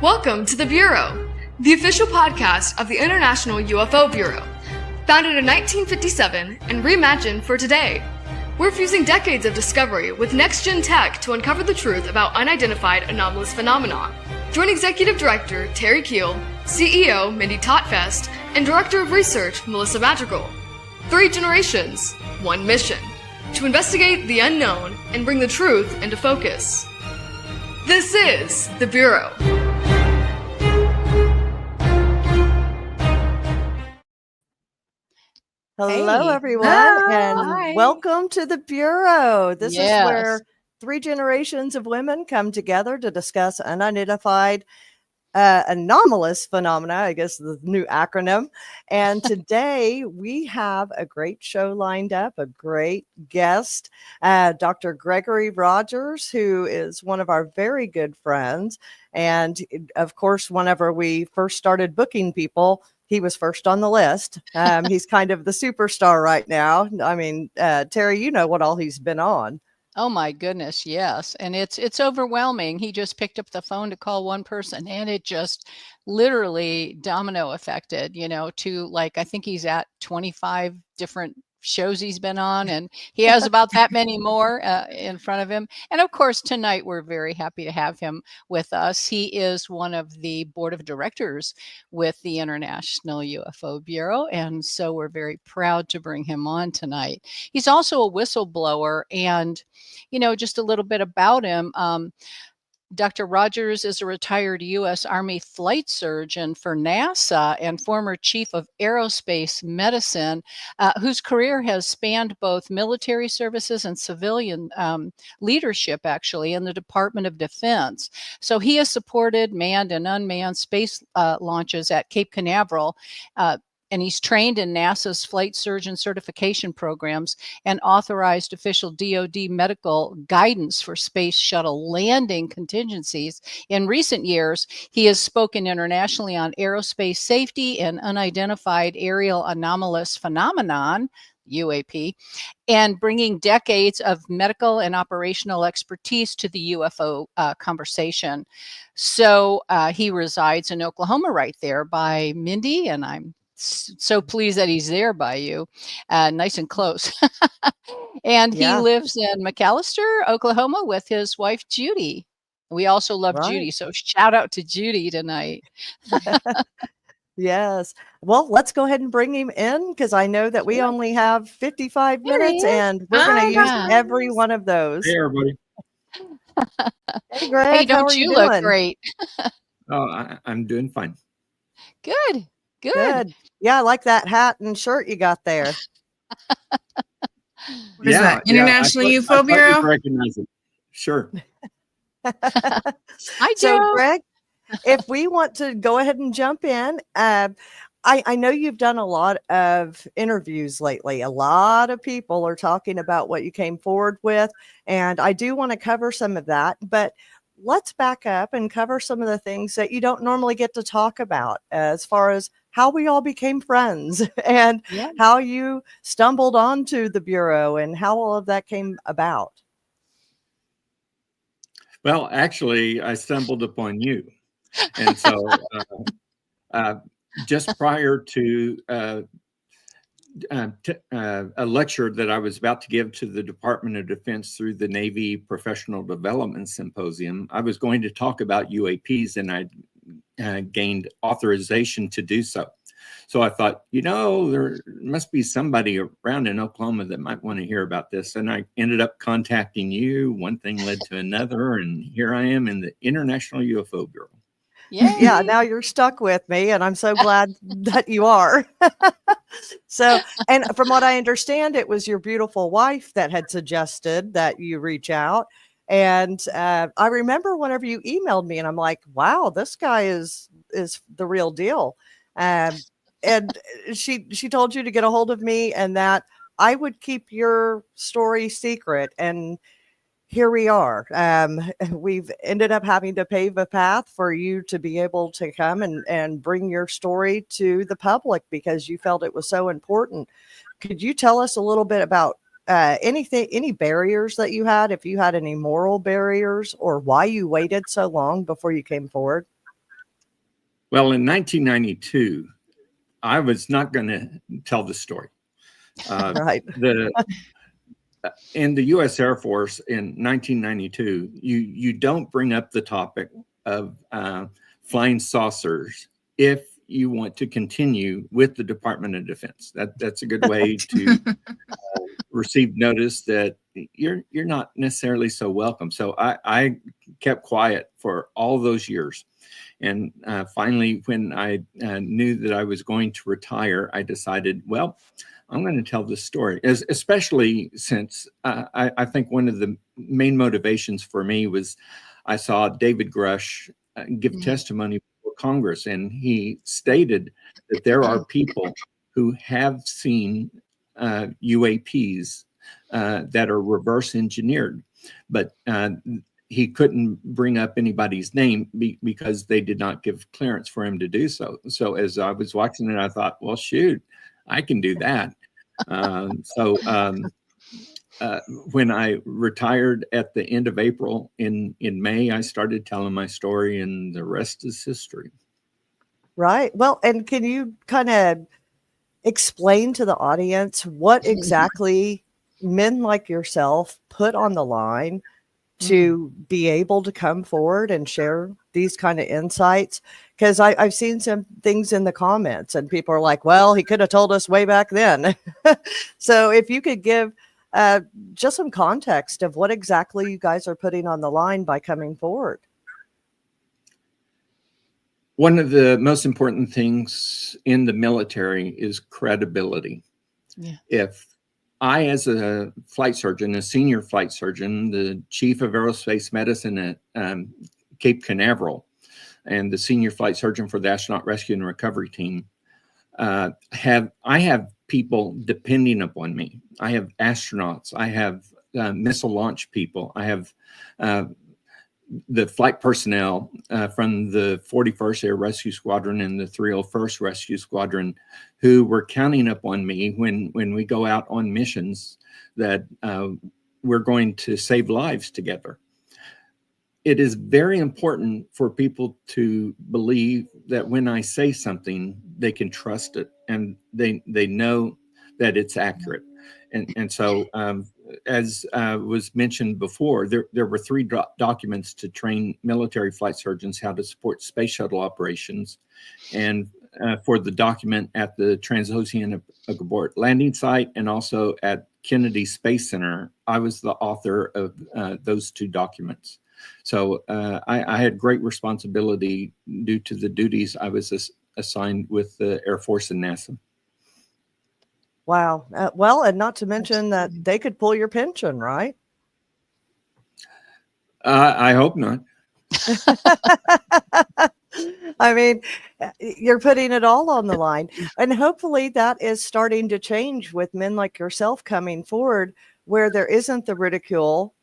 Welcome to The Bureau, the official podcast of the International UFO Bureau. Founded in 1957 and reimagined for today, we're fusing decades of discovery with next-gen tech to uncover the truth about unidentified anomalous phenomena. Join Executive Director Terry Keel, CEO Mindy Totfest, and Director of Research Melissa Madrigal. 3 generations, 1 mission: to investigate the unknown and bring the truth into focus. This is The Bureau. Hello, everyone, and welcome to the Bureau. This is where 3 generations of women come together to discuss unidentified anomalous phenomena, I guess the new acronym. And today we have a great show lined up, a great guest, Dr. Gregory Rogers, who is one of our very good friends. And of course, whenever we first started booking people, he was first on the list. He's kind of the superstar right now. I mean, Terry, you know what all he's been on. Oh my goodness, yes. And it's overwhelming. He just picked up the phone to call one person and it just literally domino affected, to like, I think he's at 25 different shows he's been on, and he has about that many more in front of him. And of course, tonight we're very happy to have him with us. He is one of the board of directors with the International UFO Bureau, and so we're very proud to bring him on tonight. He's also a whistleblower, and just a little bit about him. Dr. Rogers is a retired U.S. Army flight surgeon for NASA and former Chief of Aerospace Medicine, whose career has spanned both military services and civilian leadership, actually, in the Department of Defense. So he has supported manned and unmanned space launches at Cape Canaveral, and he's trained in NASA's flight surgeon certification programs and authorized official DoD medical guidance for space shuttle landing contingencies. In recent years, he has spoken internationally on aerospace safety and unidentified aerial anomalous phenomenon, UAP, and bringing decades of medical and operational expertise to the UFO conversation. So he resides in Oklahoma right there by Mindy, and I'm so pleased that he's there by you, nice and close. And he lives in McAlester, Oklahoma with his wife, Judy. We also love Judy, so shout out to Judy tonight. Yes. Well, let's go ahead and bring him in, because I know that we only have 55 minutes and we're going to use every one of those. Hey, everybody. Hey, Greg. Hey, don't you look great? Oh, I'm doing fine. Good. Yeah, I like that hat and shirt you got there. What is that? International UFO Bureau? I recognize it. Sure. I do. So, Greg, if we want to go ahead and jump in, I know you've done a lot of interviews lately. A lot of people are talking about what you came forward with, and I do want to cover some of that, but let's back up and cover some of the things that you don't normally get to talk about, as far as how we all became friends and how you stumbled onto the Bureau and how all of that came about. Well, actually, I stumbled upon you. And so just prior to a lecture that I was about to give to the Department of Defense through the Navy Professional Development Symposium, I was going to talk about UAPs, and I gained authorization to do so. So I thought, there must be somebody around in Oklahoma that might want to hear about this. And I ended up contacting you. One thing led to another, and here I am in the International UFO Bureau. Yeah, now you're stuck with me, and I'm so glad that you are. So, and from what I understand, it was your beautiful wife that had suggested that you reach out. And I remember whenever you emailed me, and I'm like, wow, this guy is the real deal. And she told you to get a hold of me and that I would keep your story secret. And here we are. We've ended up having to pave a path for you to be able to come and bring your story to the public, because you felt it was so important. Could you tell us a little bit about any barriers that you had, if you had any moral barriers, or why you waited so long before you came forward? Well, in 1992, I was not going to tell the story. Right. In the U.S. Air Force in 1992, you don't bring up the topic of flying saucers if you want to continue with the Department of Defense. That's a good way to receive notice that you're not necessarily so welcome. So I kept quiet for all those years. And finally, when I knew that I was going to retire, I decided, well, I'm going to tell this story, especially since I think one of the main motivations for me was I saw David Grush give testimony before Congress, and he stated that there are people who have seen UAPs that are reverse engineered, but he couldn't bring up anybody's name because they did not give clearance for him to do so. So as I was watching it, I thought, well, shoot, I can do that. When I retired at the end of April, in May, I started telling my story, and the rest is history. Right. Well, and can you kind of explain to the audience what exactly men like yourself put on the line to be able to come forward and share these kind of insights? Because I've seen some things in the comments and people are like, well, he could have told us way back then. So if you could give just some context of what exactly you guys are putting on the line by coming forward. One of the most important things in the military is credibility. Yeah. If I, as a flight surgeon, a senior flight surgeon, the Chief of Aerospace Medicine at Cape Canaveral, and the senior flight surgeon for the Astronaut Rescue and Recovery Team, I have people depending upon me. I have astronauts. I have missile launch people. I have the flight personnel from the 41st Air Rescue Squadron and the 301st Rescue Squadron who were counting up on me when we go out on missions that we're going to save lives together. It is very important for people to believe that when I say something, they can trust it and they know that it's accurate. And so, as was mentioned before, there were 3 documents to train military flight surgeons how to support space shuttle operations. And for the document at the Transoceanic Abort landing site and also at Kennedy Space Center, I was the author of those 2 documents. So I had great responsibility due to the duties I was assigned with the Air Force and NASA. Wow. Well, and not to mention that they could pull your pension, right? I hope not. I mean, you're putting it all on the line. And hopefully that is starting to change with men like yourself coming forward, where there isn't the ridicule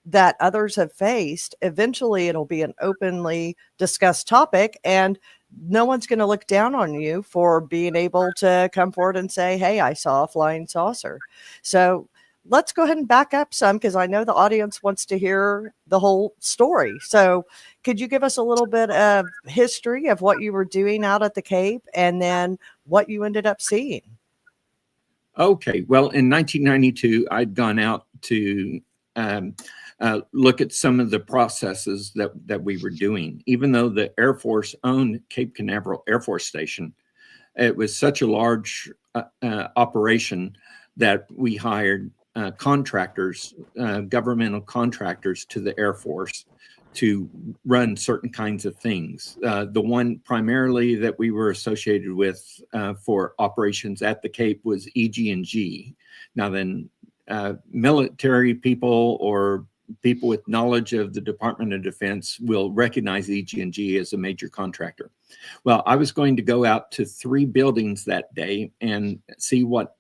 that others have faced. Eventually it'll be an openly discussed topic, and no one's going to look down on you for being able to come forward and say, hey, I saw a flying saucer. So let's go ahead and back up some, because I know the audience wants to hear the whole story. So could you give us a little bit of history of what you were doing out at the Cape and then what you ended up seeing? Okay. Well, in 1992, I'd gone out to look at some of the processes that we were doing. Even though the Air Force owned Cape Canaveral Air Force Station, it was such a large operation that we hired contractors, governmental contractors to the Air Force to run certain kinds of things. The one primarily that we were associated with for operations at the Cape was EG&G. Now then, military people or people with knowledge of the Department of Defense will recognize EG&G as a major contractor. Well, I was going to go out to 3 buildings that day and see what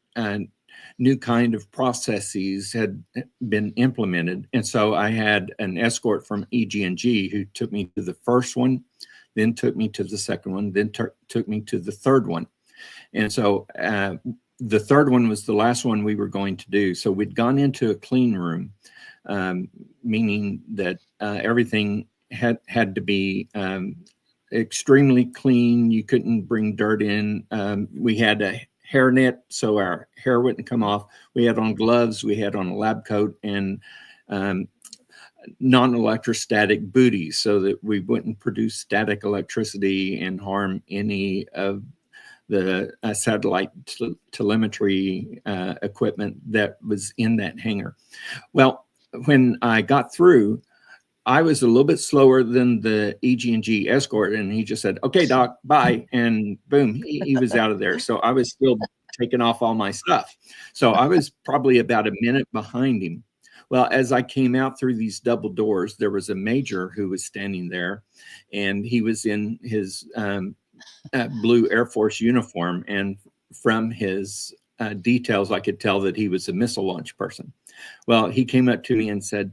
new kind of processes had been implemented. And so I had an escort from EG&G who took me to the first one, then took me to the second one, then took me to the third one. And so the third one was the last one we were going to do. So we'd gone into a clean room, meaning that everything had to be extremely clean. You couldn't bring dirt in. We had a hairnet so our hair wouldn't come off. We had on gloves. We had on a lab coat and non-electrostatic booties so that we wouldn't produce static electricity and harm any of the satellite telemetry equipment that was in that hangar. Well, when I got through, I was a little bit slower than the EG&G escort, and he just said, "Okay, Doc, bye," and boom, he was out of there. So I was still taking off all my stuff. So I was probably about a minute behind him. Well, as I came out through these double doors, there was a major who was standing there, and he was in his blue Air Force uniform, and from his details, I could tell that he was a missile launch person. Well, he came up to me and said,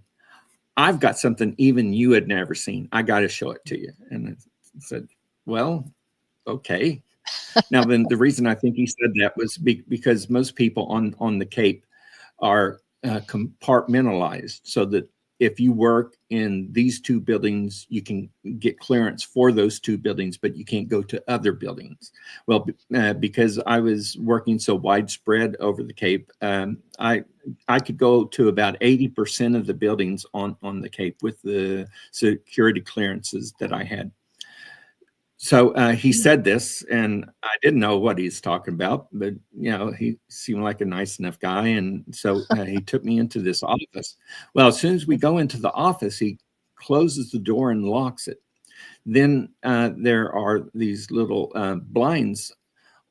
"I've got something even you had never seen. I got to show it to you." And I said, "Well, okay." Now, then the reason I think he said that was because most people on the Cape are compartmentalized, so that if you work in these two buildings, you can get clearance for those two buildings, but you can't go to other buildings. Well, because I was working so widespread over the Cape, I could go to about 80% of the buildings on the Cape with the security clearances that I had. So he said this, and I didn't know what he's talking about, but he seemed like a nice enough guy, and so he took me into this office. Well, as soon as we go into the office, he closes the door and locks it. Then there are these little blinds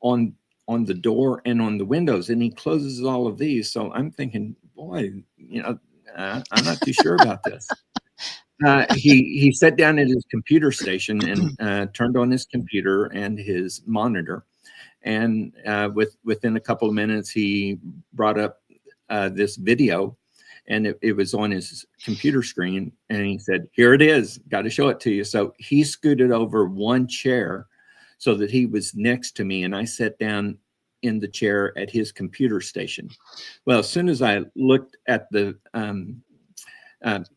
on the door and on the windows, and he closes all of these. So I'm thinking, boy, I'm not too sure about this. He sat down at his computer station and turned on his computer and his monitor. And within a couple of minutes, he brought up this video, and it was on his computer screen. And he said, "Here it is. Got to show it to you." So he scooted over one chair so that he was next to me, and I sat down in the chair at his computer station. Well, as soon as I looked at the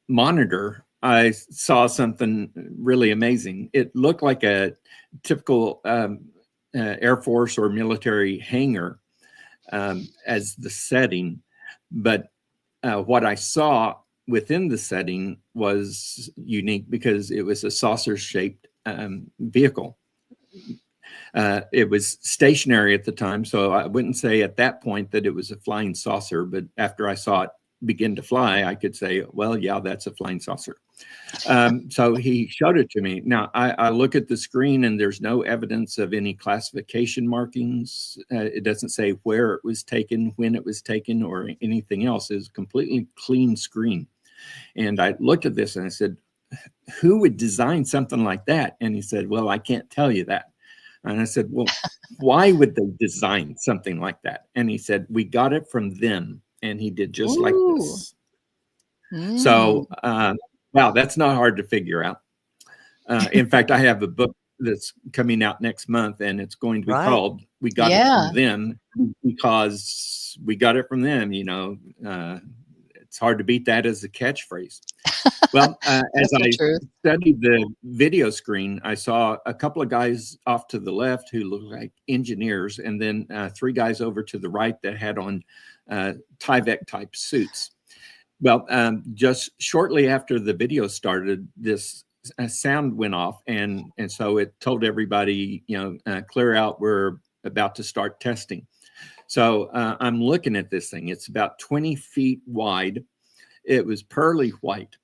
monitor, I saw something really amazing. It looked like a typical Air Force or military hangar as the setting, but what I saw within the setting was unique because it was a saucer-shaped vehicle. It was stationary at the time, so I wouldn't say at that point that it was a flying saucer, but after I saw it begin to fly, I could say, well, yeah, that's a flying saucer. So he showed it to me. Now, I look at the screen and there's no evidence of any classification markings. It doesn't say where it was taken, when it was taken, or anything else. It's a completely clean screen. And I looked at this and I said, "Who would design something like that?" And he said, "Well, I can't tell you that." And I said, "Well, why would they design something like that?" And he said, "We got it from them." And he did just like this. So, wow, that's not hard to figure out. In fact, I have a book that's coming out next month, and it's going to be called "We Got It From Them," because we got it from them. It's hard to beat that as a catchphrase. Well, as I studied the video screen, I saw a couple of guys off to the left who looked like engineers, and then 3 guys over to the right that had on Tyvek type suits. Well, just shortly after the video started, this sound went off, and so it told everybody, clear out, we're about to start testing. So I'm looking at this thing. It's about 20 feet wide. It was pearly white.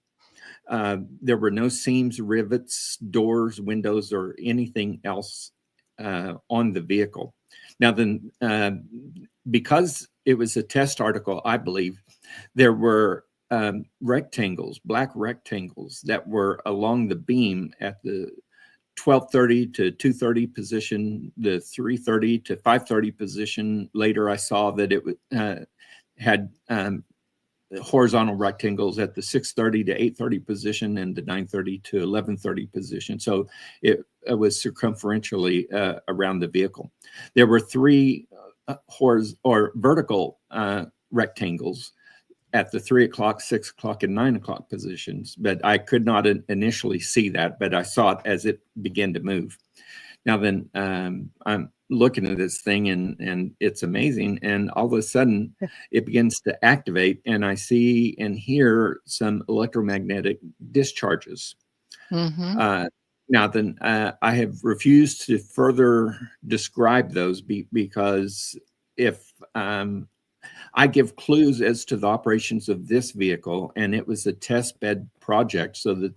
There were no seams, rivets, doors, windows, or anything else on the vehicle. Now, then, because it was a test article, I believe, there were rectangles, black rectangles that were along the beam at the 1230 to 230 position, the 330 to 530 position. Later, I saw that it had horizontal rectangles at the 630 to 830 position and the 930 to 1130 position. So it was circumferentially around the vehicle. There were 3 vertical rectangles at the 3 o'clock, 6 o'clock, and 9 o'clock positions, but I could not initially see that, but I saw it as it began to move. Now then, I'm looking at this thing and it's amazing. And all of a sudden it begins to activate and I see and hear some electromagnetic discharges. Mm-hmm. Now then, I have refused to further describe those because if I give clues as to the operations of this vehicle, and it was a test bed project so that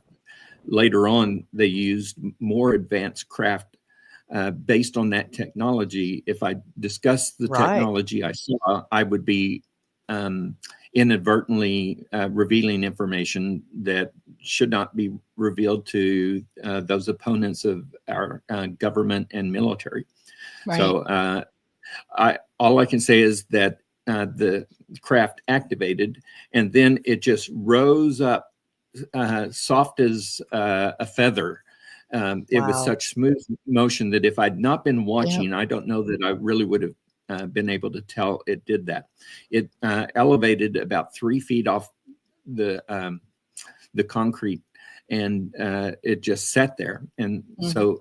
later on they used more advanced craft based on that technology. If I discuss the technology I saw, I would be inadvertently revealing information that should not be revealed to those opponents of our government and military. Right. So all I can say is that the craft activated, and then it just rose up soft as a feather. It was such smooth motion that if I'd not been watching, I don't know that I really would have been able to tell it did that. It elevated about 3 feet off the concrete, and it just sat there. And so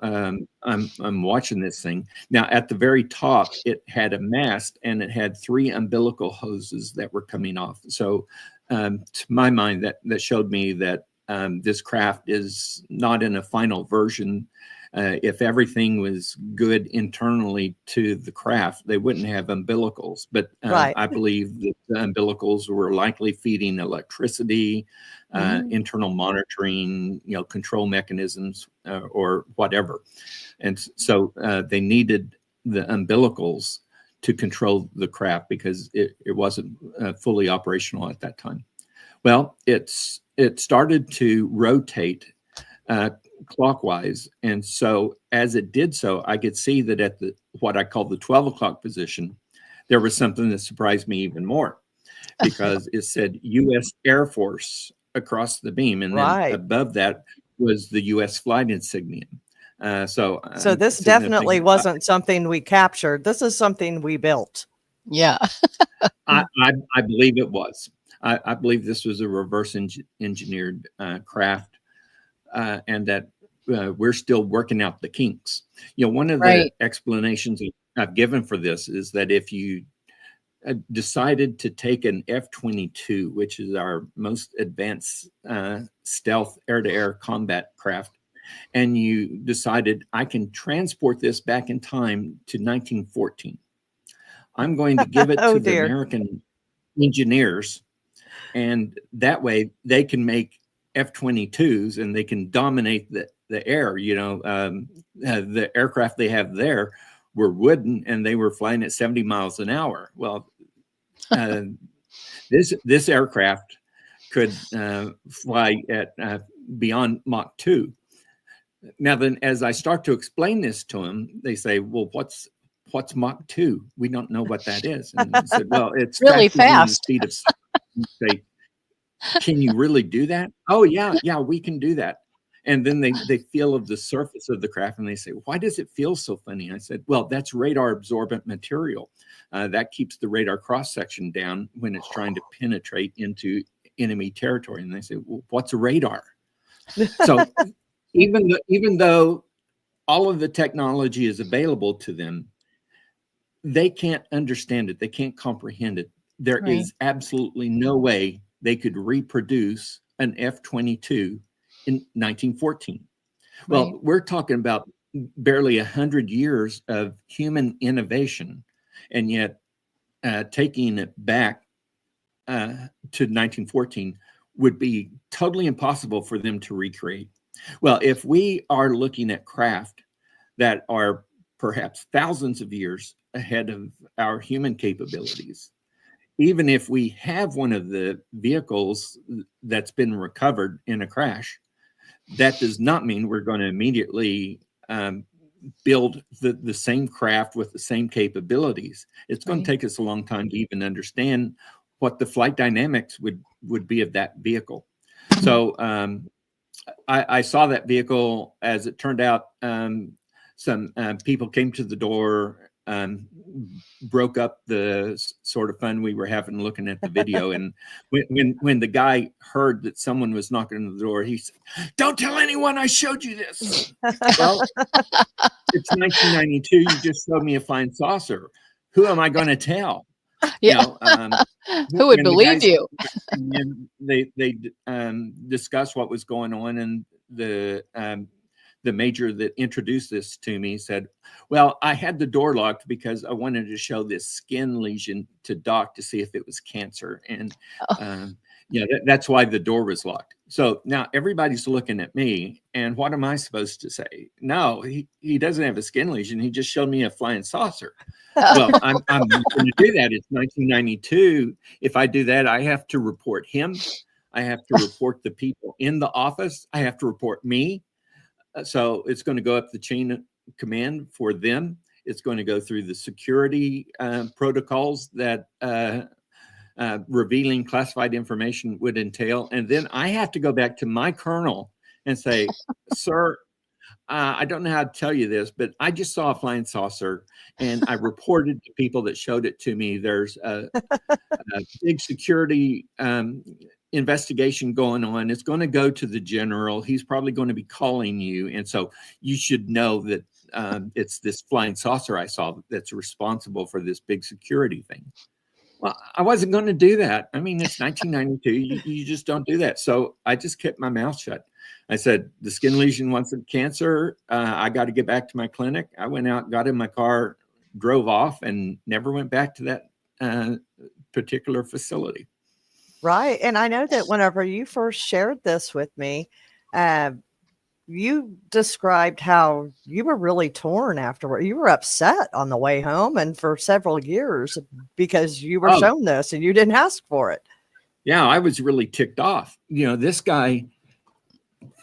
I'm watching this thing. Now at the very top, it had a mast and it had 3 umbilical hoses that were coming off. So to my mind, that showed me that this craft is not in a final version. If everything was good internally to the craft, they wouldn't have umbilicals. But I believe that the umbilicals were likely feeding electricity, internal monitoring, control mechanisms, or whatever. And so they needed the umbilicals to control the craft because it wasn't fully operational at that time. Well, it started to rotate clockwise. And so as it did so, I could see that at what I call the 12 o'clock position, there was something that surprised me even more because it said U.S. Air Force across the beam. And then above that was the U.S. flight insignia. So this definitely wasn't something we captured. This is something we built. Yeah. I believe it was. I believe this was a reverse engineered craft, and that we're still working out the kinks. One of the explanations I've given for this is that if you decided to take an F-22, which is our most advanced stealth air-to-air combat craft, and you decided I can transport this back in time to 1914, I'm going to give it to the American engineers. And that way they can make F-22s and they can dominate the air. The aircraft they have there were wooden and they were flying at 70 miles an hour. Well, this aircraft could fly at beyond Mach 2. Now then, as I start to explain this to them, they say, well, what's Mach 2? We don't know what that is. And I said, well, it's really fast. Speed of sound. Say, can you really do that? Oh yeah, we can do that. And then they feel of the surface of the craft and they say, why does it feel so funny? I said, well, that's radar absorbent material. That keeps the radar cross section down when it's trying to penetrate into enemy territory. And they say, well, what's a radar? So even though all of the technology is available to them, they can't understand it. They can't comprehend it. There is absolutely no way they could reproduce an F-22 in 1914. Well, we're talking about barely 100 years of human innovation, and yet taking it back to 1914 would be totally impossible for them to recreate. Well, if we are looking at craft that are perhaps thousands of years ahead of our human capabilities, even if we have one of the vehicles that's been recovered in a crash, that does not mean we're going to immediately build the same craft with the same capabilities. It's going to take us a long time to even understand what the flight dynamics would be of that vehicle. So I saw that vehicle. As it turned out, some people came to the door broke up the sort of fun we were having looking at the video. And when the guy heard that someone was knocking on the door, he said, "Don't tell anyone I showed you this." Well, it's 1992. You just showed me a flying saucer. Who am I going to tell? Yeah. Who would believe you? They discussed what was going on, and the major that introduced this to me said, "Well, I had the door locked because I wanted to show this skin lesion to Doc to see if it was cancer." And that's why the door was locked. So now everybody's looking at me, and what am I supposed to say? No, he doesn't have a skin lesion. He just showed me a flying saucer. Well, I'm not going to do that. It's 1992. If I do that, I have to report him. I have to report the people in the office. I have to report me. So it's going to go up the chain of command for them. It's going to go through the security protocols that revealing classified information would entail. And then I have to go back to my colonel and say, "Sir, I don't know how to tell you this, but I just saw a flying saucer and I reported to people that showed it to me. There's a big security investigation going on. It's going to go to the general. He's probably going to be calling you. And so you should know that it's this flying saucer I saw that's responsible for this big security thing." Well, I wasn't going to do that. I mean, it's 1992. You just don't do that. So I just kept my mouth shut. I said, "The skin lesion wasn't cancer. I got to get back to my clinic." I went out, got in my car, drove off, and never went back to that particular facility. Right. And I know that whenever you first shared this with me, you described how you were really torn afterward. You were upset on the way home and for several years because you were shown this and you didn't ask for it. Yeah, I was really ticked off. This guy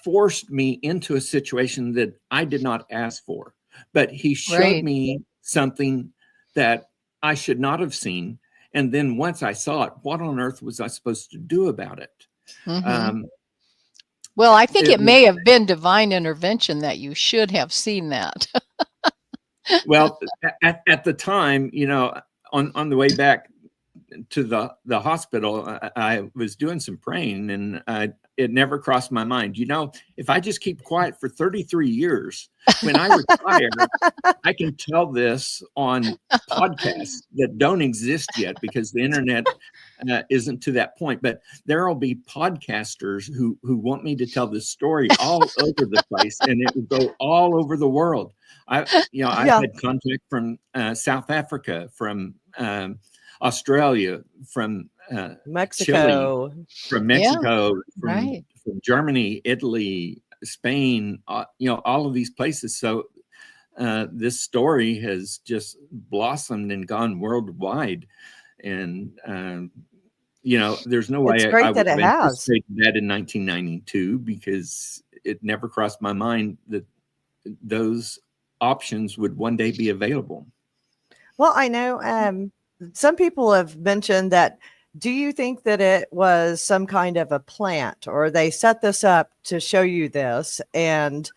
forced me into a situation that I did not ask for, but he showed me something that I should not have seen. And then once I saw it, what on earth was I supposed to do about it? Mm-hmm. Well, I think it may have been divine intervention that you should have seen that. Well, at the time, on the way back to the hospital, I was doing some praying, and it never crossed my mind. If I just keep quiet for 33 years, when I retire, I can tell this on podcasts that don't exist yet because the internet isn't to that point. But there will be podcasters who want me to tell this story all over the place, and it will go all over the world. I've had contact from South Africa, from Australia, from Mexico, Chile, from Mexico, from Germany, Italy, Spain, all of these places. So this story has just blossomed and gone worldwide. And, there's no way I would have anticipated that in 1992 because it never crossed my mind that those options would one day be available. Well, I know some people have mentioned that. Do you think that it was some kind of a plant, or they set this up to show you this and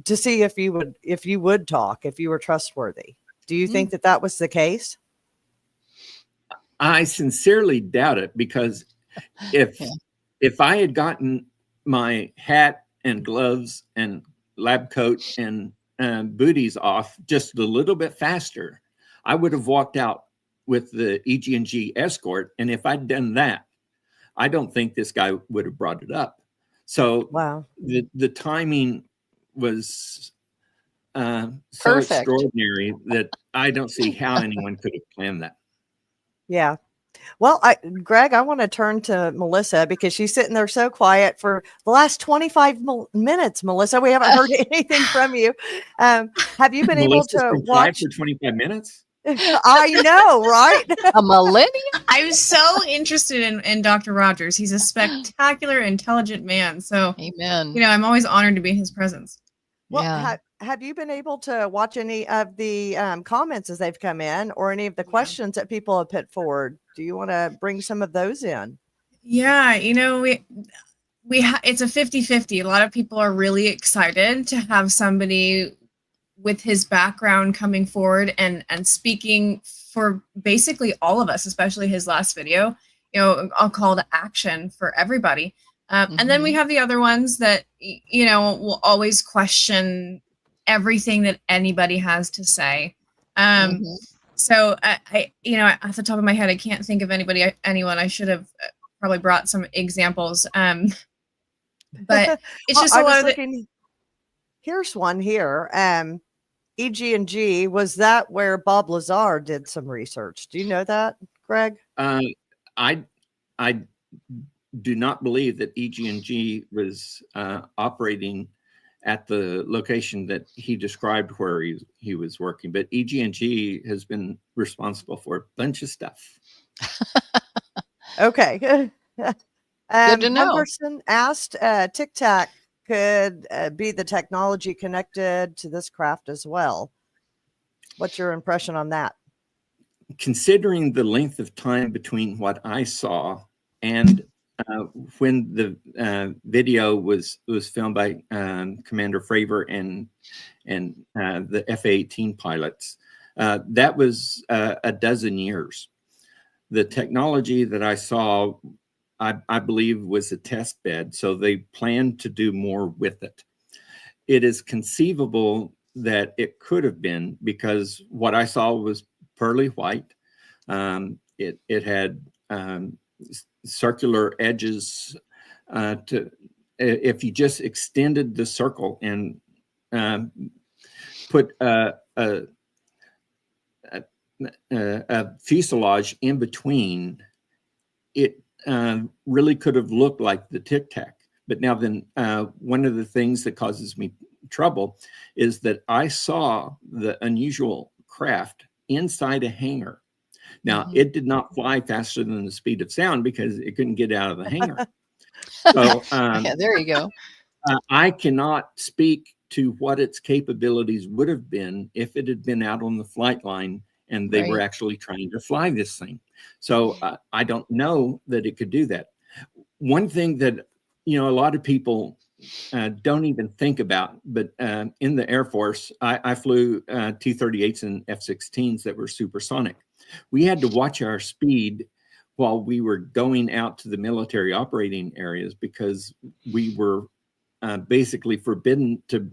to see if you would talk, if you were trustworthy? Do you think that was the case? I sincerely doubt it, because if I had gotten my hat and gloves and lab coat and booties off just a little bit faster, I would have walked out with the EG&G escort. And if I'd done that, I don't think this guy would have brought it up. So the timing was so extraordinary that I don't see how anyone could have planned that. Yeah. Well, Greg, I want to turn to Melissa because she's sitting there so quiet for the last 25 minutes. Melissa, we haven't heard anything from you. Have you been able to watch for 25 minutes? I know, right? A millennium? I'm so interested in Dr. Rogers. He's a spectacular, intelligent man. So, amen. I'm always honored to be in his presence. Well, have you been able to watch any of the comments as they've come in, or any of the questions that people have put forward? Do you want to bring some of those in? Yeah, it's a 50-50. A lot of people are really excited to have somebody with his background coming forward and speaking for basically all of us, especially his last video, a call to action for everybody. And then we have the other ones that, will always question everything that anybody has to say. So I, off the top of my head, I can't think of anyone. I should have probably brought some examples. But it's just a lot of here's one here. EG&G, was that where Bob Lazar did some research? Do you know that, Greg? I do not believe that EG&G was operating at the location that he described where he was working, but EG&G has been responsible for a bunch of stuff. Okay. Good to know. One person asked, Tic Tac could be the technology connected to this craft as well. What's your impression on that? Considering the length of time between what I saw and when the video was filmed by Commander Fravor and the F-18 pilots, that was a dozen years. The technology that I saw, I believe, was a test bed, so they planned to do more with it. It is conceivable that it could have been, because what I saw was pearly white. It had circular edges if you just extended the circle and put a fuselage in between, it really could have looked like the Tic Tac. But now then, one of the things that causes me trouble is that I saw the unusual craft inside a hangar. Now, it did not fly faster than the speed of sound because it couldn't get out of the hangar. So yeah, there you go. I cannot speak to what its capabilities would have been if it had been out on the flight line and they were actually trying to fly this thing. So I don't know that it could do that. One thing that, a lot of people don't even think about, but in the Air Force, I flew T-38s and F-16s that were supersonic. We had to watch our speed while we were going out to the military operating areas because we were basically forbidden to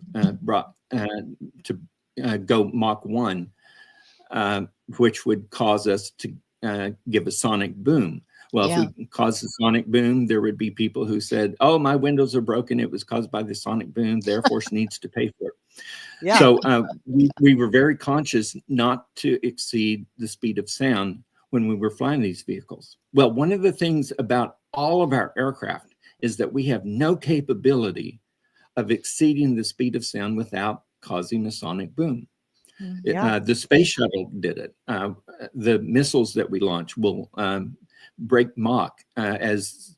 go Mach 1, which would cause us to give a sonic boom. Well, if we caused a sonic boom, there would be people who said, "Oh, my windows are broken. It was caused by the sonic boom. The Air Force needs to pay for it." Yeah. So we were very conscious not to exceed the speed of sound when we were flying these vehicles. Well, one of the things about all of our aircraft is that we have no capability of exceeding the speed of sound without causing a sonic boom. The space shuttle did it. The missiles that we launch will break Mach as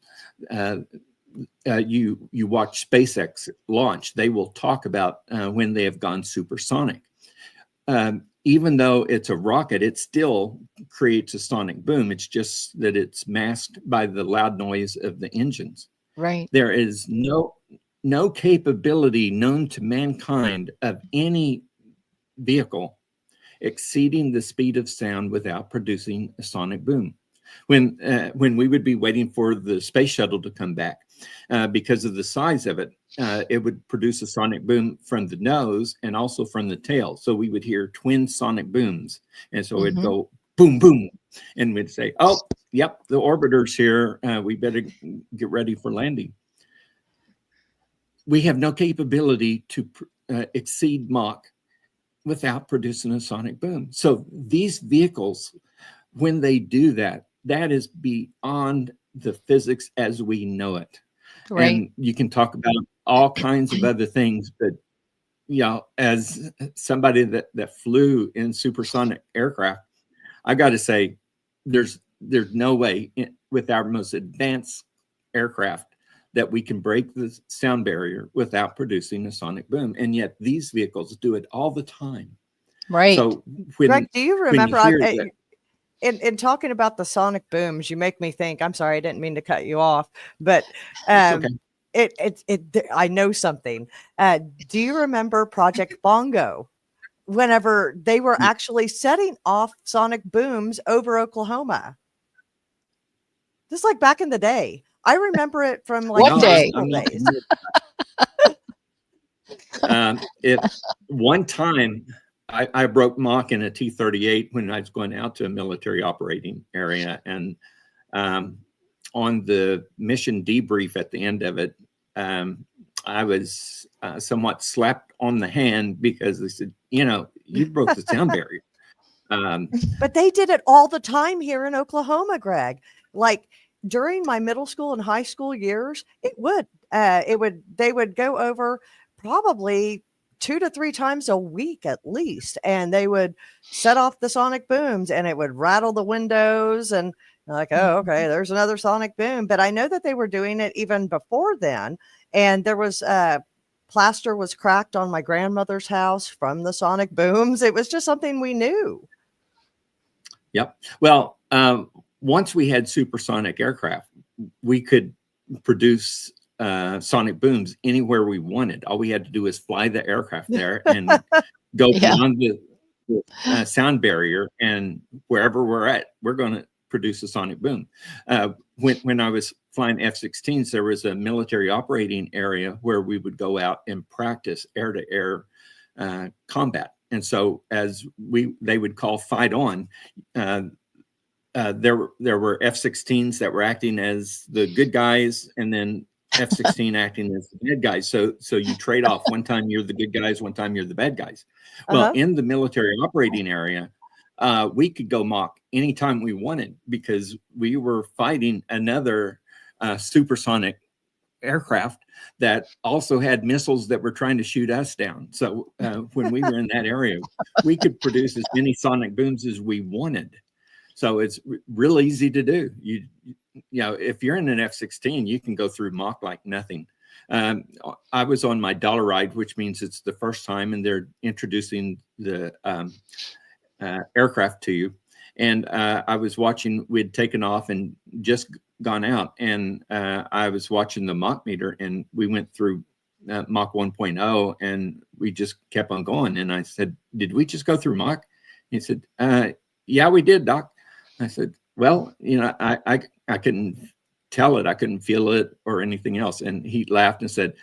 you watch SpaceX launch. They will talk about when they have gone supersonic. Even though it's a rocket, it still creates a sonic boom. It's just that it's masked by the loud noise of the engines. Right. There is no capability known to mankind of any vehicle exceeding the speed of sound without producing a sonic boom. When we would be waiting for the space shuttle to come back, because of the size of it, it would produce a sonic boom from the nose and also from the tail. So we would hear twin sonic booms. And so it'd go boom, boom. And we'd say, "Oh, yep, the orbiter's here. We better get ready for landing." We have no capability to exceed Mach without producing a sonic boom. So these vehicles, when they do that, that is beyond the physics as we know it. Right. And you can talk about all kinds of other things, but as somebody that flew in supersonic aircraft, I got to say, there's no way with our most advanced aircraft that we can break the sound barrier without producing a sonic boom. And yet these vehicles do it all the time. Right. So Greg, do you remember in talking about the sonic booms, you make me think, I'm sorry, I didn't mean to cut you off, but I know something. Do you remember Project Bongo? whenever they were actually setting off sonic booms over Oklahoma. Just like back in the day. I remember it from like What day? school days. If one time I broke Mach in a T-38 when I was going out to a military operating area, and on the mission debrief at the end of it, I was somewhat slapped on the hand because they said, you broke the sound barrier. But they did it all the time here in Oklahoma, Greg. Like during my middle school and high school years, they would go over probably 2 to 3 times a week at least, and they would set off the sonic booms, and it would rattle the windows, and like, oh, okay, there's another sonic boom. But I know that they were doing it even before then, and there was plaster was cracked on my grandmother's house from the sonic booms. It was just something we knew. Yep. Well, once we had supersonic aircraft, we could produce sonic booms anywhere we wanted. All we had to do was fly the aircraft there and go beyond the sound barrier, and wherever we're at, we're going to produce a sonic boom. When I was flying F-16s, there was a military operating area where we would go out and practice air-to-air combat. And so as they would call fight on, there were F-16s that were acting as the good guys, and then F-16 acting as the bad guys. So you trade off. One time you're the good guys, one time you're the bad guys. Well, in the military operating area, we could go Mach anytime we wanted because we were fighting another supersonic aircraft that also had missiles that were trying to shoot us down. So when we were in that area, we could produce as many sonic booms as we wanted. So it's real easy to do. You know, if you're in an F-16, you can go through Mach like nothing. I was on my dollar ride, which means it's the first time, and they're introducing the aircraft to you. And I was watching, we'd taken off and just gone out, and I was watching the Mach meter, and we went through Mach 1.0, and we just kept on going. And I said, "Did we just go through Mach?" He said, "Yeah, we did, Doc." I said, "Well, you know, I couldn't tell it. I couldn't feel it or anything else." And he laughed and said,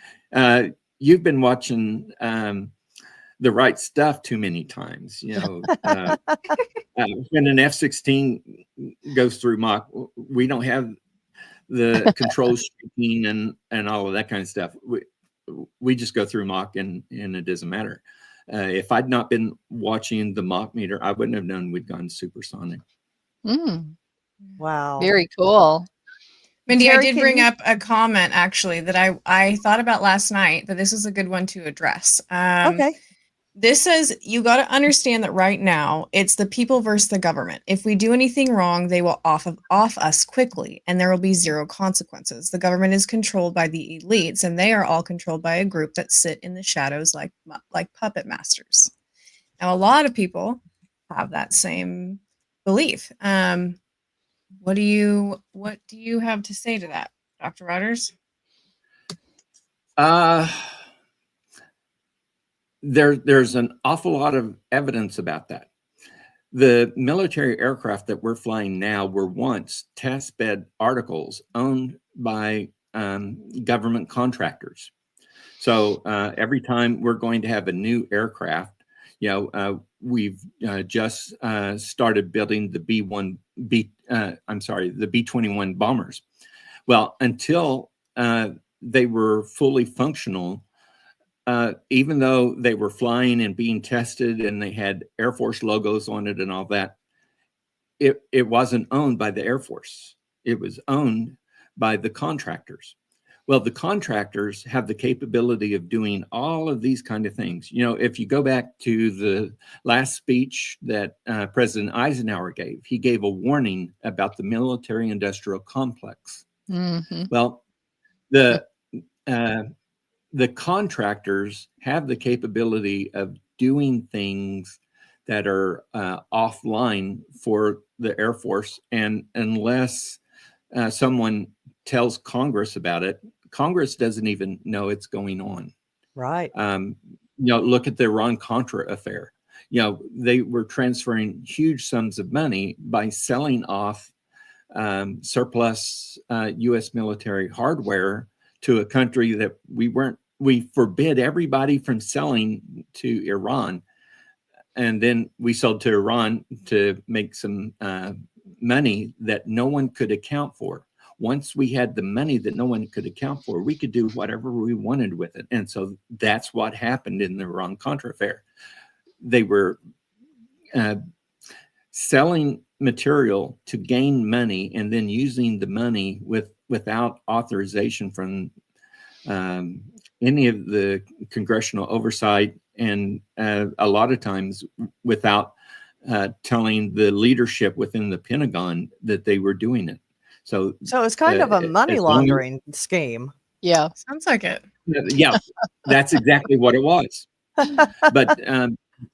"You've been watching The Right Stuff too many times. You know, when an F-16 goes through Mach, we don't have the control streaking and all of that kind of stuff. We just go through Mach, and it doesn't matter." If I'd not been watching the Mach meter, I wouldn't have known we'd gone supersonic. Wow. Very cool. Mindy, Terry, I did can bring you- up a comment actually that I thought about last night, that this is a good one to address. Okay. This says, you got to understand that right now it's the people versus the government. If we do anything wrong, they will off us quickly, and there will be zero consequences. The government is controlled by the elites, and they are all controlled by a group that sit in the shadows like puppet masters. Now, a lot of people have that same belief. What do you have to say to that, Dr. Rogers? There's an awful lot of evidence about that. The military aircraft that we're flying now were once test bed articles owned by government contractors. So every time we're going to have a new aircraft, we've just started building the the B-21 bombers. Well, until they were fully functional, even though they were flying and being tested and they had Air Force logos on it and all that, it wasn't owned by the Air Force. It was owned by the contractors. Well, the contractors have the capability of doing all of these kind of things. You know, if you go back to the last speech that President Eisenhower gave, he gave a warning about the military-industrial complex. Mm-hmm. Well, the contractors have the capability of doing things that are offline for the Air Force. And unless someone tells Congress about it, Congress doesn't even know it's going on. Right. Look at the Iran-Contra affair. they were transferring huge sums of money by selling off surplus U.S. military hardware to a country that we forbid everybody from selling to Iran. And then we sold to Iran to make some money that no one could account for. Once we had the money that no one could account for, we could do whatever we wanted with it. And so that's what happened in the Iran-Contra affair. They were selling material to gain money and then using the money without authorization from any of the congressional oversight, and a lot of times without telling the leadership within the Pentagon that they were doing it. So it's kind of a money laundering scheme. Yeah. Sounds like it. Yeah, that's exactly what it was. But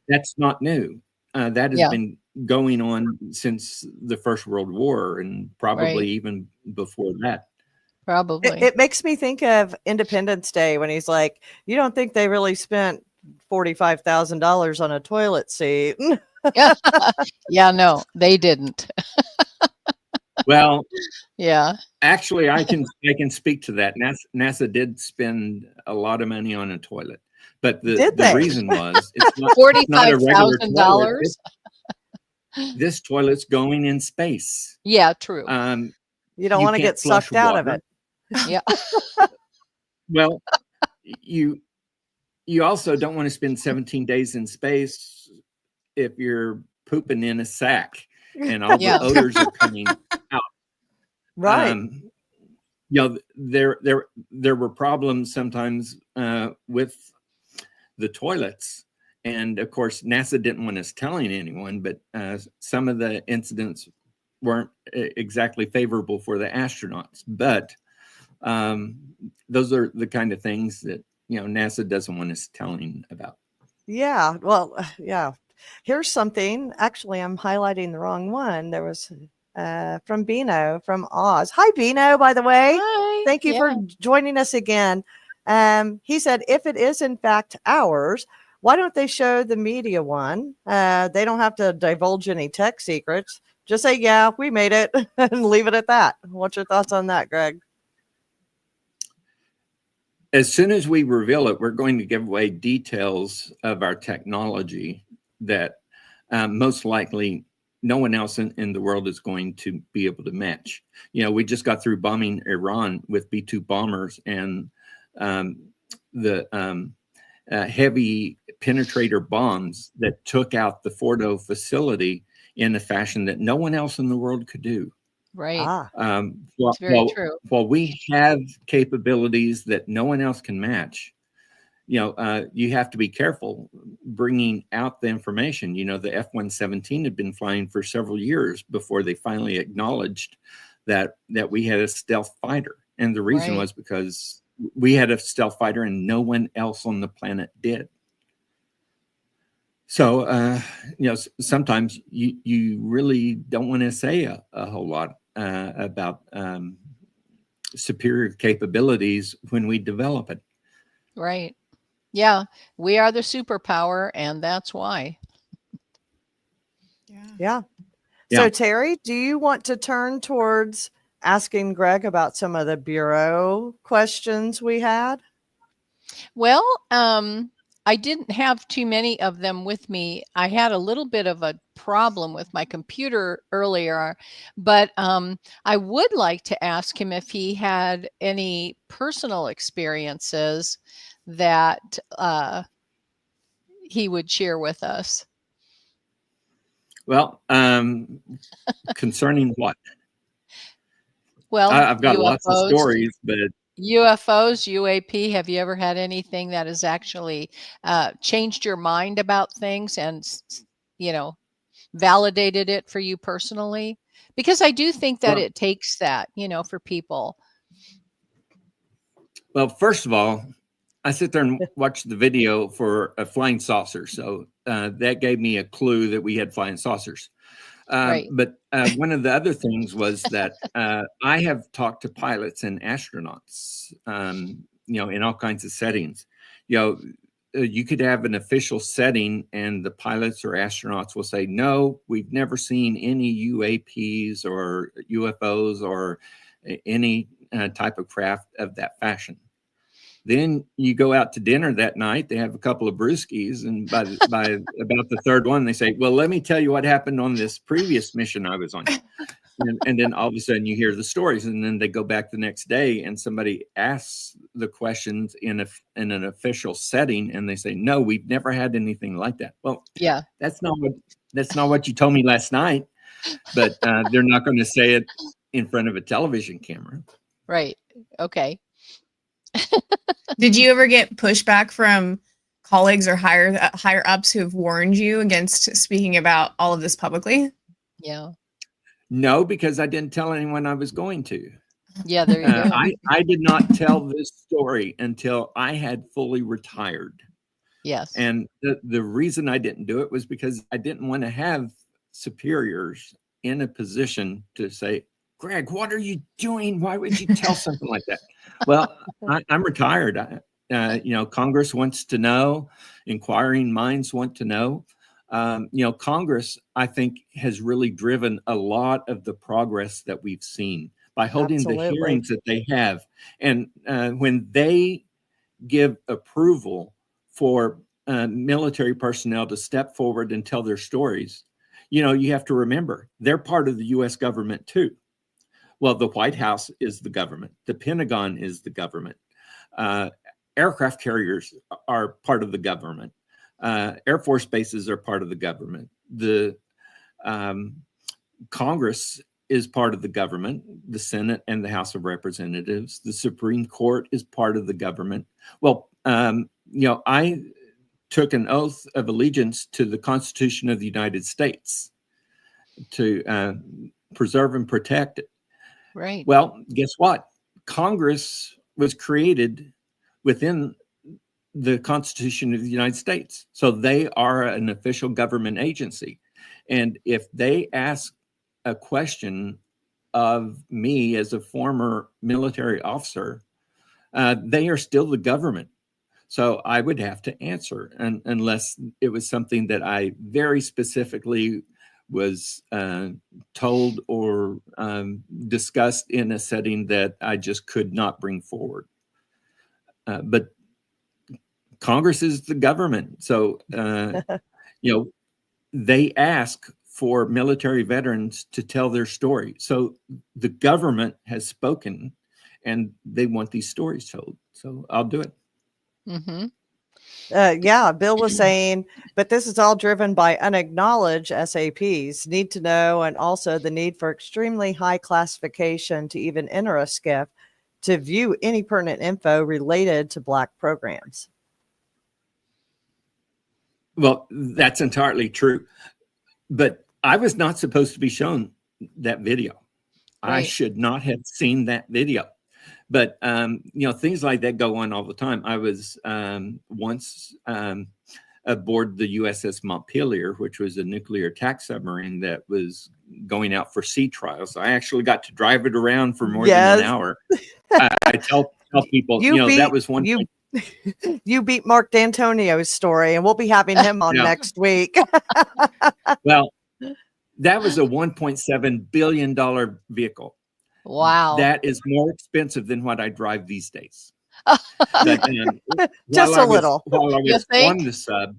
that's not new. That has been going on since the First World War, and probably even before that. Probably. It makes me think of Independence Day when he's like, you don't think they really spent $45,000 on a toilet seat? Yeah, no, they didn't. Well, yeah. Actually, I can speak to that. NASA did spend a lot of money on a toilet, but the reason was it's not $45,000. This toilet's going in space. Yeah, true. You don't want to get sucked out of it. Yeah. Well, you also don't want to spend 17 days in space if you're pooping in a sack and all the odors are coming out. Right. There were problems sometimes with the toilets. And of course, NASA didn't want us telling anyone, but some of the incidents weren't exactly favorable for the astronauts. But those are the kind of things that, NASA doesn't want us telling about. Yeah. Well, yeah. Here's something. Actually, I'm highlighting the wrong one. There was from Bino from Oz. Hi, Bino, by the way. Hi. Thank you for joining us again. He said, if it is in fact ours, why don't they show the media one? They don't have to divulge any tech secrets. Just say, yeah, we made it and leave it at that. What's your thoughts on that, Greg? As soon as we reveal it, we're going to give away details of our technology that most likely no one else in the world is going to be able to match. We just got through bombing Iran with B-2 bombers, and the heavy penetrator bombs that took out the Fordo facility in a fashion that no one else in the world could do. Right. It's very true. While we have capabilities that no one else can match, you have to be careful bringing out the information. The F-117 had been flying for several years before they finally acknowledged that we had a stealth fighter. And the reason was because we had a stealth fighter and no one else on the planet did. So, sometimes you really don't want to say a whole lot about superior capabilities when we develop it. Right. Yeah. We are the superpower, and that's why. Yeah. So, Terry, do you want to turn towards asking Greg about some of the Bureau questions we had? Well, I didn't have too many of them with me. I had a little bit of a problem with my computer earlier, but I would like to ask him if he had any personal experiences that he would share with us. Well, concerning what? Well, I've got UFOs, lots of stories, but UFOs, UAP, have you ever had anything that has actually changed your mind about things and, validated it for you personally? Because I do think that it takes that, for people. Well, first of all, I sit there and watch the video for a flying saucer. So that gave me a clue that we had flying saucers. But one of the other things was that I have talked to pilots and astronauts, in all kinds of settings. you could have an official setting and the pilots or astronauts will say, no, we've never seen any UAPs or UFOs or any type of craft of that fashion. Then you go out to dinner that night, they have a couple of brewskis, and by about the third one, they say, well, let me tell you what happened on this previous mission I was on. And then all of a sudden you hear the stories, and then they go back the next day and somebody asks the questions in an official setting, and they say, no, we've never had anything like that. Well, Yeah. that's not what you told me last night, but they're not going to say it in front of a television camera. Right. Okay. Did you ever get pushback from colleagues or higher ups who have warned you against speaking about all of this publicly? Yeah. No, because I didn't tell anyone I was going to. Yeah, there you go. I did not tell this story until I had fully retired. Yes. And the reason I didn't do it was because I didn't want to have superiors in a position to say, Greg, what are you doing? Why would you tell something like that? Well, I'm retired. Congress wants to know. Inquiring minds want to know. Congress, I think, has really driven a lot of the progress that we've seen by holding the hearings that they have. And when they give approval for military personnel to step forward and tell their stories, you have to remember, they're part of the U.S. government too. Well, the White House is the government. The Pentagon is the government. Aircraft carriers are part of the government. Air Force bases are part of the government. The Congress is part of the government, the Senate and the House of Representatives. The Supreme Court is part of the government. Well, I took an oath of allegiance to the Constitution of the United States to preserve and protect it. Right. Well, guess what? Congress was created within the Constitution of the United States. So they are an official government agency. And if they ask a question of me as a former military officer, they are still the government. So I would have to answer, unless it was something that I very specifically was told or discussed in a setting that I just could not bring forward. But Congress is the government. So, they ask for military veterans to tell their story. So the government has spoken and they want these stories told. So I'll do it. Mm-hmm. Bill was saying, but this is all driven by unacknowledged SAPs, need to know, and also the need for extremely high classification to even enter a SCIF to view any pertinent info related to Black programs. Well, that's entirely true. But I was not supposed to be shown that video. Right. I should not have seen that video. But, things like that go on all the time. I was once aboard the USS Montpelier, which was a nuclear attack submarine that was going out for sea trials. I actually got to drive it around for more than an hour. I tell people, that was one thing. You beat Mark D'Antonio's story, and we'll be having him on next week. Well, that was a $1.7 billion vehicle. Wow. That is more expensive than what I drive these days. But, just a little. While I was on the sub,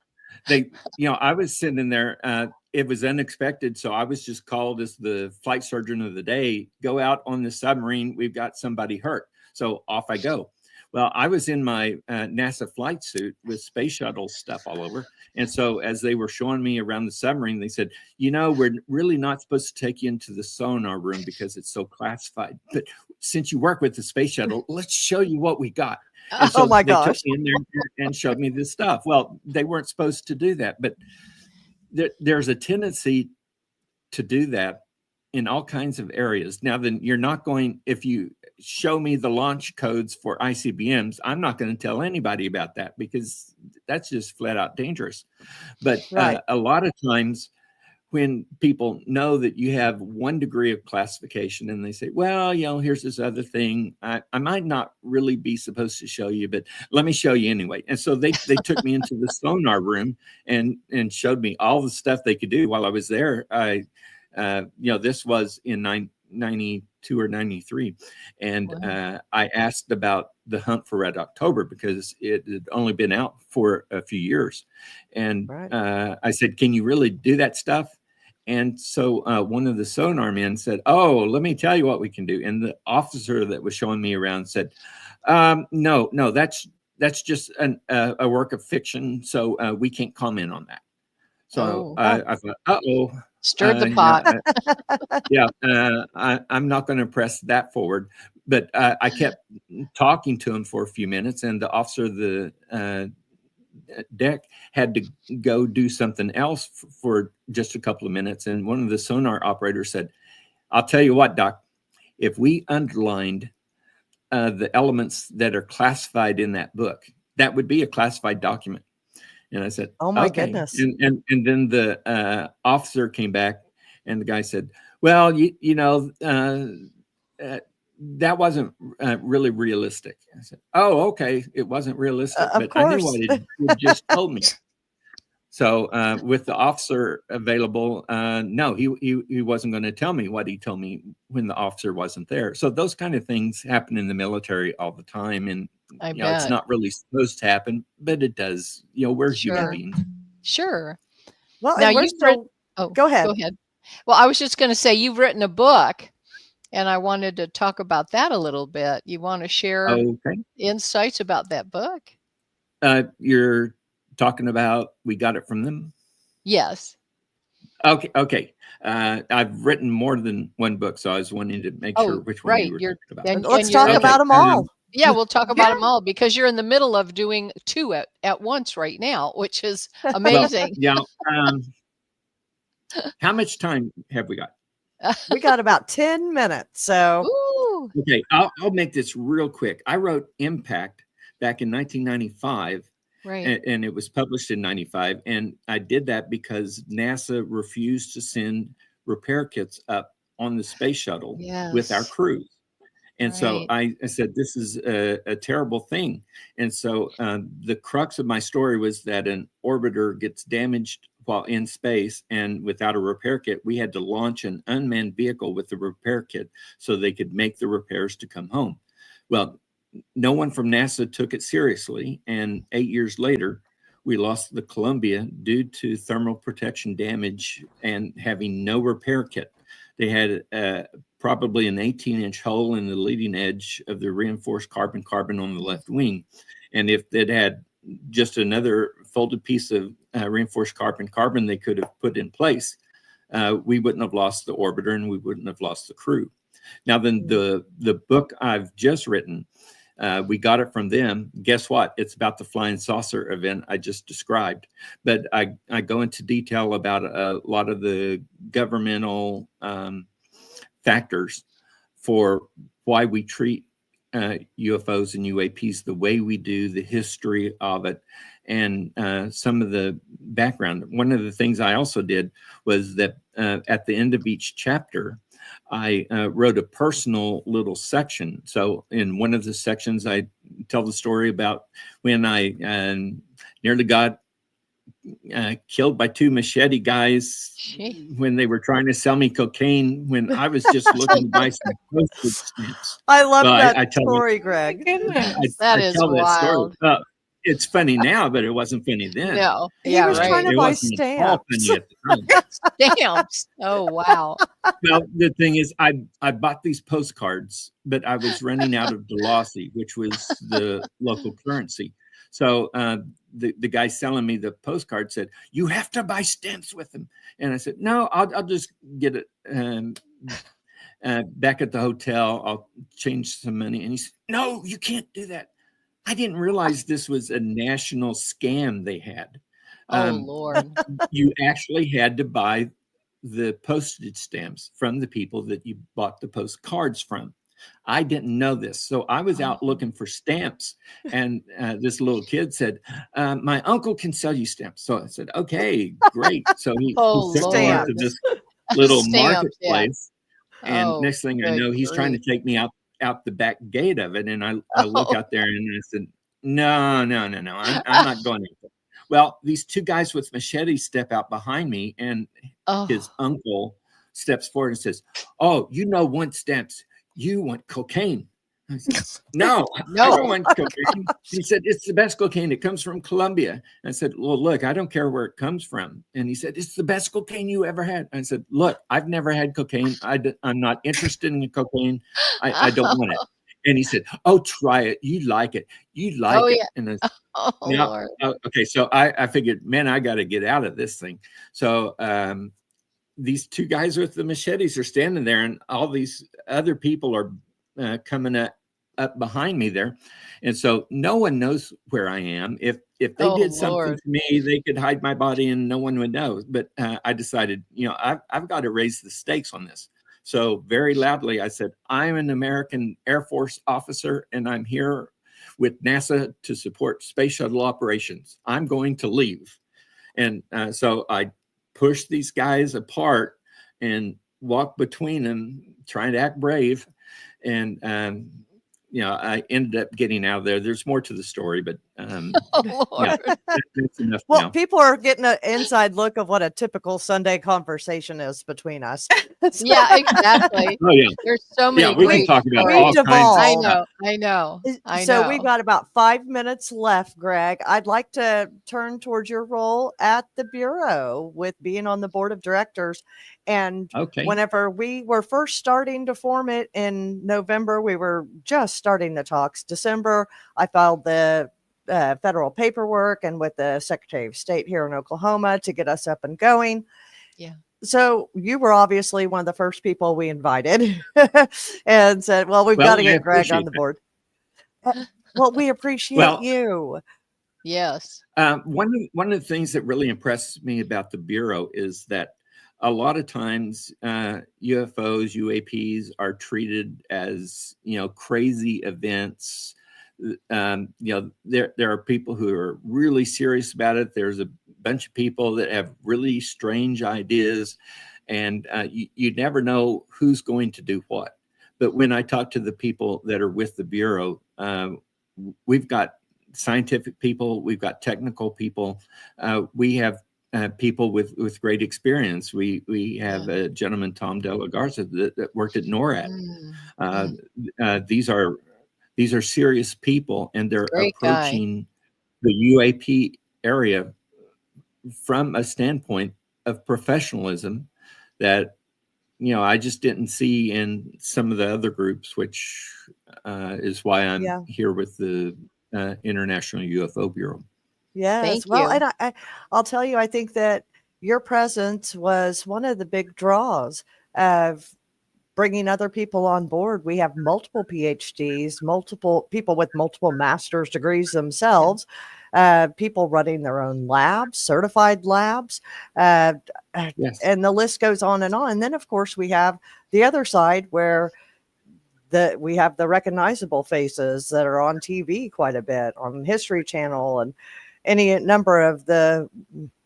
I was sitting there. It was unexpected. So I was just called as the flight surgeon of the day. Go out on the submarine. We've got somebody hurt. So off I go. Well, I was in my NASA flight suit with space shuttle stuff all over. And so as they were showing me around the submarine, they said, we're really not supposed to take you into the sonar room because it's so classified. But since you work with the space shuttle, let's show you what we got. And so my they gosh. took me in there and showed me this stuff. Well, they weren't supposed to do that. But there's a tendency to do that in all kinds of areas. Now, then you're not going, if you show me the launch codes for ICBMs, I'm not going to tell anybody about that because that's just flat out dangerous. But right. A lot of times when people know that you have one degree of classification and they say, well, here's this other thing I might not really be supposed to show you, but let me show you anyway. And so they took me into the sonar room and showed me all the stuff they could do while I was there. This was in 92 or 93. And Wow. I asked about the Hunt for Red October because it had only been out for a few years. And Right. I said, can you really do that stuff? And so one of the sonar men said, oh, let me tell you what we can do. And the officer that was showing me around said, no, that's just a work of fiction. So we can't comment on that. So I thought, uh-oh. Stirred the pot. I'm not going to press that forward. But I kept talking to him for a few minutes, and the officer of the deck had to go do something else for just a couple of minutes. And one of the sonar operators said, I'll tell you what, Doc, if we underlined the elements that are classified in that book, that would be a classified document. And I said, Oh my okay. goodness. And then the officer came back and the guy said, well, that wasn't really realistic. I said, oh, okay. It wasn't realistic, Of but I knew course. what it just told me. So with the officer available, no, he wasn't going to tell me what he told me when the officer wasn't there. So those kind of things happen in the military all the time. And I it's bet. not really supposed to happen, but it does. We're human Sure. beings. Sure. Well, Now and we're you've still. Go ahead. Go ahead. Well, I was just going to say you've written a book, and I wanted to talk about that a little bit. You want to share Okay. insights about that book? You're talking about We Got It From Them? Yes. Okay. I've written more than one book, so I was wanting to make sure which one you were talking about. Let's talk about them all. Yeah, we'll talk about them all because you're in the middle of doing two at once right now, which is amazing. Well, how much time have we got? We got about 10 minutes. So Ooh. Okay, I'll make this real quick. I wrote Impact back in 1995. Right. And it was published in 95. And I did that because NASA refused to send repair kits up on the space shuttle with our crews. And so I said, this is a terrible thing. And so the crux of my story was that an orbiter gets damaged while in space, and without a repair kit, we had to launch an unmanned vehicle with the repair kit so they could make the repairs to come home. Well, no one from NASA took it seriously. And 8 years later, we lost the Columbia due to thermal protection damage and having no repair kit. They had probably an 18-inch hole in the leading edge of the reinforced carbon on the left wing. And if they'd had just another folded piece of reinforced carbon they could have put in place, we wouldn't have lost the orbiter and we wouldn't have lost the crew. Now, then the book I've just written, We Got It From Them. Guess what? It's about the flying saucer event I just described. But I go into detail about a lot of the governmental factors for why we treat UFOs and UAPs the way we do, the history of it, and some of the background. One of the things I also did was that at the end of each chapter, I wrote a personal little section. So in one of the sections, I tell the story about when I nearly got killed by two machete guys when they were trying to sell me cocaine when I was just looking to buy some postage stamps. I love that story, Greg. That is wild. It's funny now, but it wasn't funny then. No. He was trying to buy stamps. Funny at the time. Stamps. Oh, wow. Well, the thing is, I bought these postcards, but I was running out of Delosi, which was the local currency. So the guy selling me the postcard said, you have to buy stamps with them. And I said, no, I'll just get it back at the hotel. I'll change some money. And he said, no, you can't do that. I didn't realize this was a national scam they had. Oh, Lord. You actually had to buy the postage stamps from the people that you bought the postcards from. I didn't know this. So I was out looking for stamps, and this little kid said, my uncle can sell you stamps. So I said, okay, great. So he Oh, took me Lord. into this little Stamps, yeah. marketplace. And Oh, next thing I good know, he's trying to grief. take me out the back gate of it. And I look Oh, out there and I said, no, I'm not going to. Well, these two guys with machetes step out behind me, and his oh, uncle steps forward and says, oh, you know, want stamps. You want cocaine. I said, no, I no. don't want cocaine. He said, it's the best cocaine. It comes from Colombia. I said, well, look, I don't care where it comes from. And he said, it's the best cocaine you ever had. I said, look, I've never had cocaine. I'm not interested in cocaine. I don't want it. And he said, oh, try it. You like it. You like Oh, it. yeah. And I said, Oh, now, Lord. okay. So I figured, man, I got to get out of this thing. So these two guys with the machetes are standing there, and all these other people are coming up behind me there. And so no one knows where I am. If they Oh, did something Lord. to me, they could hide my body and no one would know. But I decided, I've got to raise the stakes on this. So very loudly, I said, I'm an American Air Force officer, and I'm here with NASA to support space shuttle operations. I'm going to leave. And so I pushed these guys apart and walked between them, trying to act brave. And, I ended up getting out of there. There's more to the story, but Oh, Lord. that's enough Well, now. people are getting an inside look of what a typical Sunday conversation is between us. Yeah, exactly. Oh, yeah. There's so many Yeah, we can great talk about We've all stories. kinds of I devolved. stuff. know. I know. I So know. we've got about 5 minutes left, Greg. I'd like to turn towards your role at the Bureau with being on the board of directors. And Okay. whenever we were first starting to form it in November, we were just starting the talks. December, I filed the federal paperwork and with the Secretary of State here in Oklahoma to get us up and going. Yeah. So you were obviously one of the first people we invited and said, well, we've got to I get Greg on appreciate the that. board. Well, we appreciate Well, you. Yes. one of the things that really impresses me about the Bureau is that a lot of times UFOs, UAPs are treated as, crazy events. There are people who are really serious about it. There's a bunch of people that have really strange ideas, and you never know who's going to do what. But when I talk to the people that are with the Bureau, we've got scientific people, we've got technical people, we have people with great experience. We have a gentleman, Tom De La Garza, that worked at NORAD. These are serious people, and they're Great guy. approaching the UAP area from a standpoint of professionalism that I just didn't see in some of the other groups, which is why I'm here with the International UFO Bureau. Yes. Thank Well, you. and I'll tell you, I think that your presence was one of the big draws of bringing other people on board. We have multiple PhDs, multiple people with multiple master's degrees themselves, people running their own labs, certified labs, Yes. and the list goes on. And then, of course, we have the other side where we have the recognizable faces that are on TV quite a bit, on History Channel and any number of the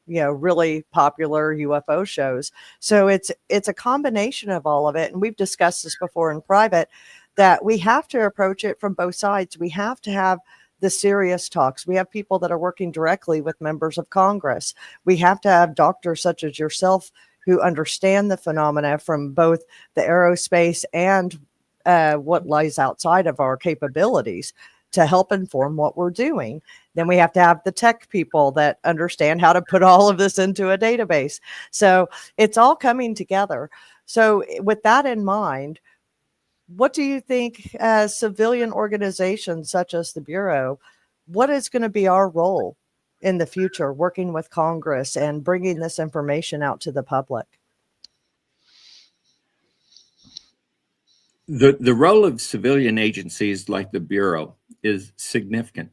really popular UFO shows. So it's a combination of all of it. And we've discussed this before in private, that we have to approach it from both sides. We have to have the serious talks. We have people that are working directly with members of Congress. We have to have doctors such as yourself who understand the phenomena from both the aerospace and what lies outside of our capabilities to help inform what we're doing. Then we have to have the tech people that understand how to put all of this into a database. So it's all coming together. So with that in mind, what do you think as civilian organizations such as the Bureau, what is going to be our role in the future working with Congress and bringing this information out to the public? The role of civilian agencies like the Bureau is significant.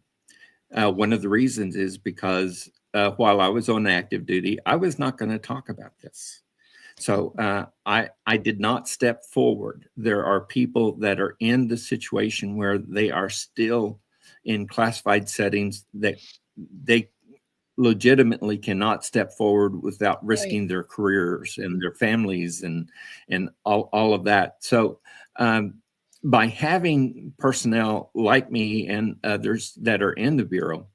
One of the reasons is because while I was on active duty, I was not going to talk about this. So I did not step forward. There are people that are in the situation where they are still in classified settings that they legitimately cannot step forward without risking their careers and their families and all of that. So by having personnel like me and others that are in the Bureau,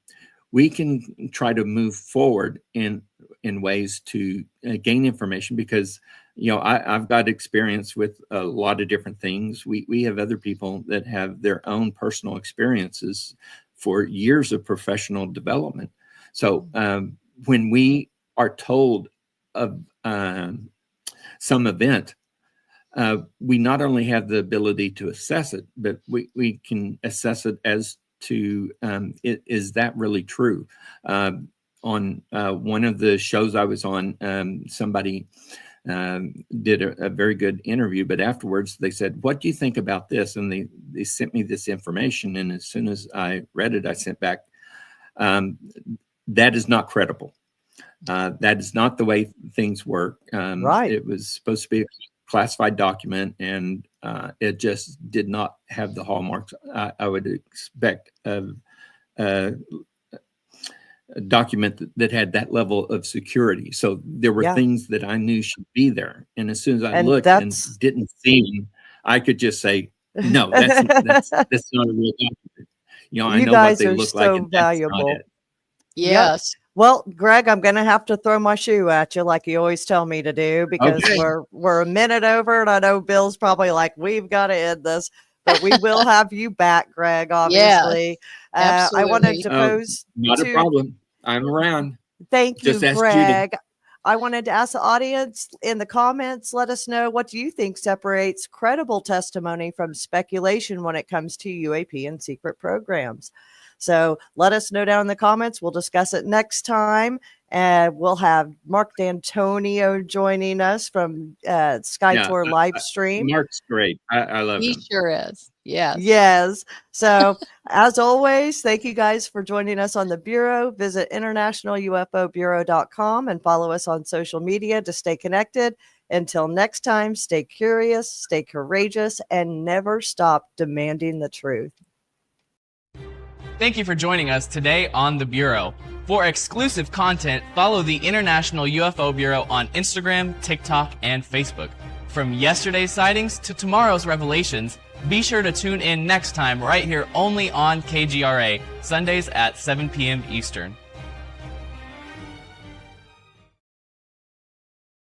we can try to move forward in ways to gain information, because I've got experience with a lot of different things. We have other people that have their own personal experiences for years of professional development. So when we are told of some event, we not only have the ability to assess it, but we can assess it as to is that really true? On one of the shows I was on, somebody did a very good interview, but afterwards they said, "What do you think about this?" And they sent me this information, and as soon as I read it, I sent back, that is not credible. That is not the way things work. Right. It was supposed to be a classified document, and it just did not have the hallmarks I would expect of a document that had that level of security. So there were things that I knew should be there, and as soon as I looked and didn't see them, I could just say, "No, that's not a real document." I You know guys what they are look so like, and that's not valuable. it. Yes. Well, Greg, I'm going to have to throw my shoe at you like you always tell me to do, because we're a minute over, and I know Bill's probably like, we've got to end this, but we will have you back, Greg, obviously. I wanted to pose not a problem. I'm around. Thank you, Just ask Greg. Judy. I wanted to ask the audience in the comments, let us know, what do you think separates credible testimony from speculation when it comes to UAP and secret programs? So let us know down in the comments. We'll discuss it next time. And we'll have Mark D'Antonio joining us from SkyTour live stream. Mark's great. I love him. He sure is. Yes. Yes. So as always, thank you guys for joining us on the Bureau. Visit internationalufobureau.com and follow us on social media to stay connected. Until next time, stay curious, stay courageous, and never stop demanding the truth. Thank you for joining us today on The Bureau. For exclusive content, follow the International UFO Bureau on Instagram, TikTok, and Facebook. From yesterday's sightings to tomorrow's revelations, be sure to tune in next time right here only on KGRA, Sundays at 7 p.m. Eastern.